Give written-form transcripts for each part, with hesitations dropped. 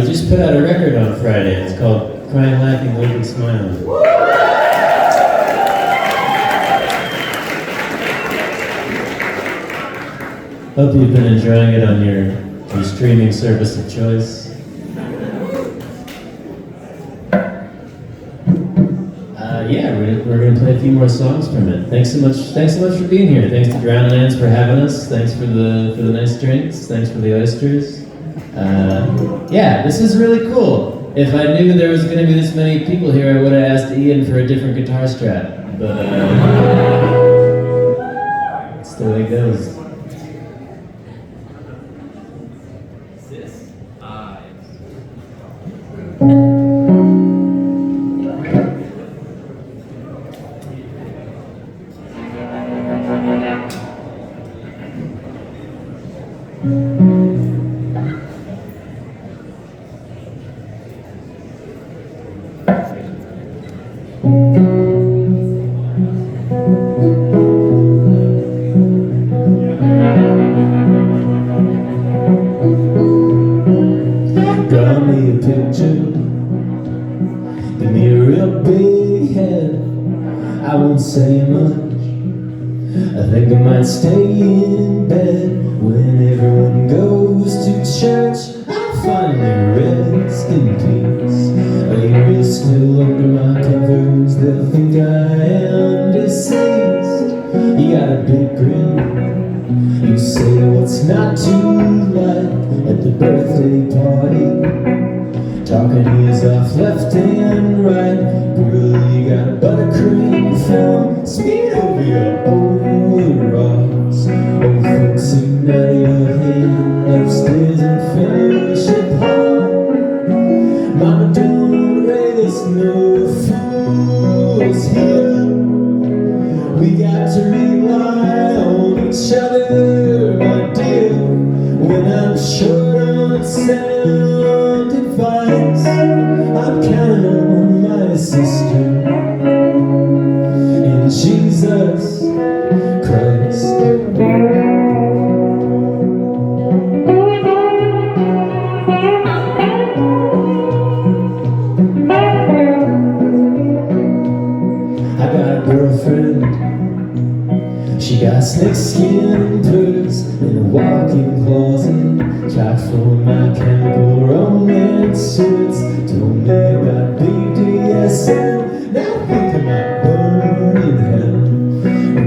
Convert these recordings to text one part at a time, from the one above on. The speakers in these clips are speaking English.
just put out a record on Friday. It's called Crying, Laughing, Waving, Smiling. Hope you've been enjoying it on your streaming service of choice. Yeah, we're gonna play a few more songs from it. Thanks so much for being here. Thanks to Drownlands for having us. Thanks for the nice drinks. Thanks for the oysters. Yeah, this is really cool. If I knew there was gonna be this many people here, I would have asked Ian for a different guitar strap. But that's the way it goes. Draw me a picture, give me a real big head. I won't say much, I think I might stay in bed. When everyone goes to church, I'll finally rest in peace. Lay real still under my covers, they'll think I am deceased. You got a big grin, you say what's not to like at the birthday party. Talking ears off left and right. Girl, you got a buttercream film. Speed over your overalls. Old folks sing out of your hand upstairs in Fellowship Hall. Mama, don't raise no fools here. We got to rely on each other, my dear. When I'm short on sound advice, I'm counting on my sister in Jesus Christ. I got a girlfriend, she got snakeskin purse in a walk-in closet, chock full of my chemical romance suits. Told me about BDSM, now I think I might burn in hell.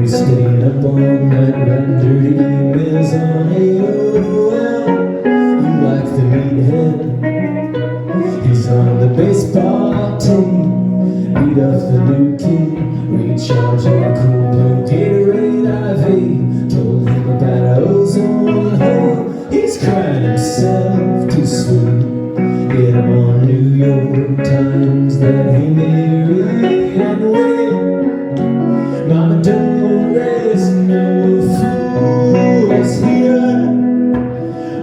We stayed up all night writing dirty emails on AOL. You like the meathead, he's on the baseball team. Beat up the new kid, recharging a cool blue Gatorade IV. Told him about a ozone hole, he's crying himself to sleep. Get him on New York Times that he may read and win. Mama, don't raise no fools here.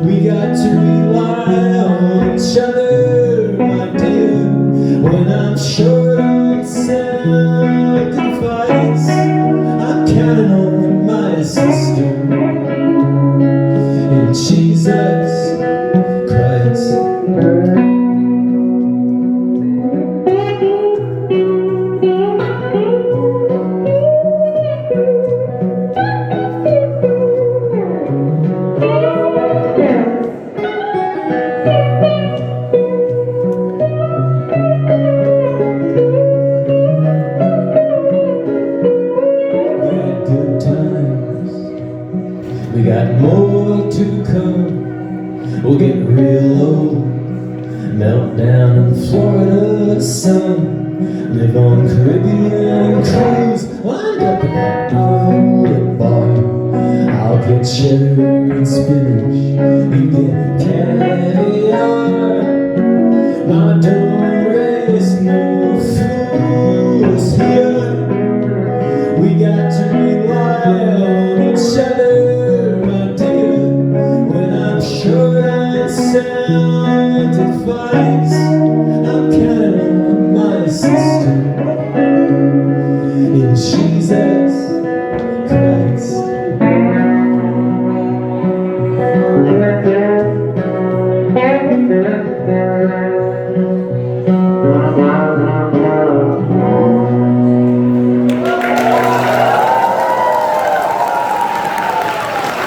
We got to rely on each other, my dear. When I'm short on sound advice, I'm counting on my sister in Jesus Christ. We got more to come. We'll get real old, melt down in Florida sun, live on Caribbean cruise, wind up in that Warwick bar. I'll get cheddar and spinach, you get caviar. Mama, don't raise no fools here. We got to rely on each other, short on sound advice.